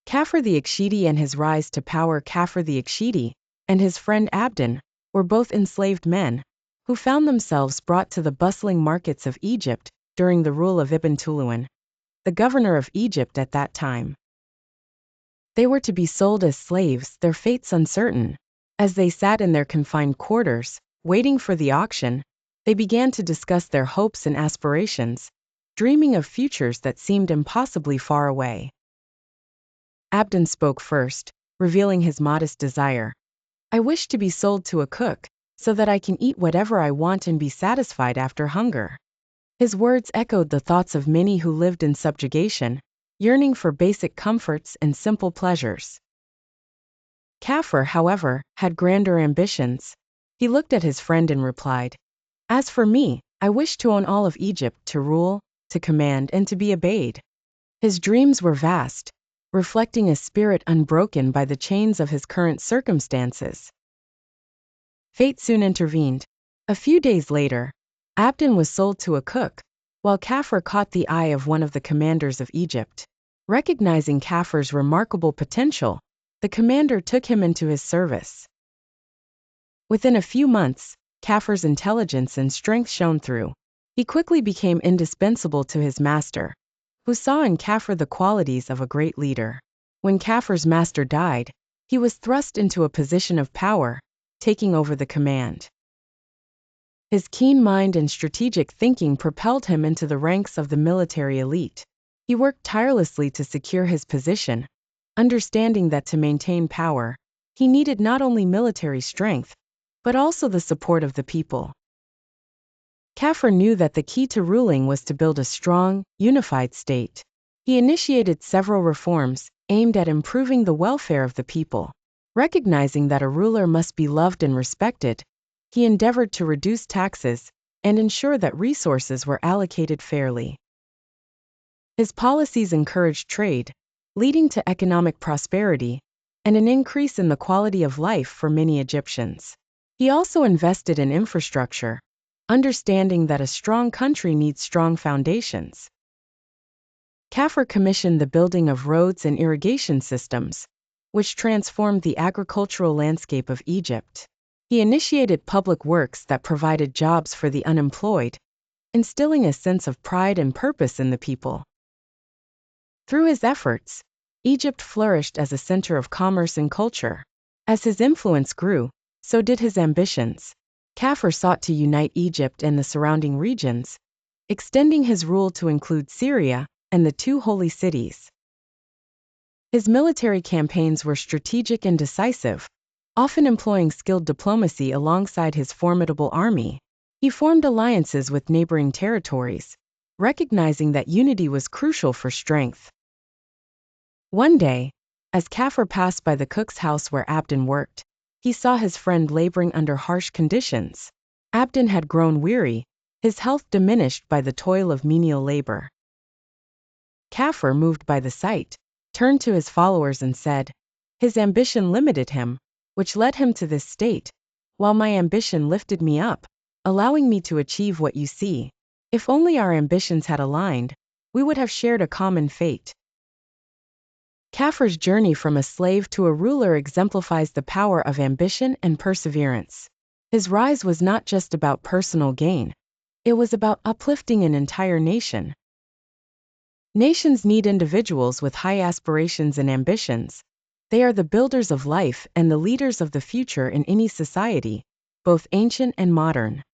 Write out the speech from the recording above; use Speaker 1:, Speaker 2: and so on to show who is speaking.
Speaker 1: Kafur the Ikhshidi and his rise to power. Kafur the Ikhshidi and his friend Abdin were both enslaved men who found themselves brought to the bustling markets of Egypt during the rule of Ibn Tulun, the governor of Egypt at that time. They were to be sold as slaves, their fates uncertain. As they sat in their confined quarters, waiting for the auction, they began to discuss their hopes and aspirations, dreaming of futures that seemed impossibly far away. Abdin spoke first, revealing his modest desire. "I wish to be sold to a cook, so that I can eat whatever I want and be satisfied after hunger." His words echoed the thoughts of many who lived in subjugation, yearning for basic comforts and simple pleasures. Kafur, however, had grander ambitions. He looked at his friend and replied, "As for me, I wish to own all of Egypt, to rule, to command, and to be obeyed." His dreams were vast, reflecting a spirit unbroken by the chains of his current circumstances. Fate soon intervened. A few days later, Abdin was sold to a cook, while Kafur caught the eye of one of the commanders of Egypt. Recognizing Kafur's remarkable potential, the commander took him into his service. Within a few months, Kafur's intelligence and strength shone through. He quickly became indispensable to his master, who saw in Kafur the qualities of a great leader. When Kafur's master died, he was thrust into a position of power, taking over the command. His keen mind and strategic thinking propelled him into the ranks of the military elite. He worked tirelessly to secure his position, understanding that to maintain power, he needed not only military strength, but also the support of the people. Kafur knew that the key to ruling was to build a strong, unified state. He initiated several reforms aimed at improving the welfare of the people. Recognizing that a ruler must be loved and respected, he endeavored to reduce taxes and ensure that resources were allocated fairly. His policies encouraged trade, leading to economic prosperity and an increase in the quality of life for many Egyptians. He also invested in infrastructure, understanding that a strong country needs strong foundations. Kafur commissioned the building of roads and irrigation systems, which transformed the agricultural landscape of Egypt. He initiated public works that provided jobs for the unemployed, instilling a sense of pride and purpose in the people. Through his efforts, Egypt flourished as a center of commerce and culture. As his influence grew, so did his ambitions. Kafur sought to unite Egypt and the surrounding regions, extending his rule to include Syria and the two holy cities. His military campaigns were strategic and decisive, often employing skilled diplomacy alongside his formidable army. He formed alliances with neighboring territories, recognizing that unity was crucial for strength. One day, as Kafur passed by the cook's house where Abdin worked, he saw his friend laboring under harsh conditions. Abdin had grown weary, his health diminished by the toil of menial labor. Kafur, moved by the sight, turned to his followers and said, "His ambition limited him, which led him to this state, while my ambition lifted me up, allowing me to achieve what you see. If only our ambitions had aligned, we would have shared a common fate." Kafur's journey from a slave to a ruler exemplifies the power of ambition and perseverance. His rise was not just about personal gain, it was about uplifting an entire nation. Nations need individuals with high aspirations and ambitions. They are the builders of life and the leaders of the future in any society, both ancient and modern.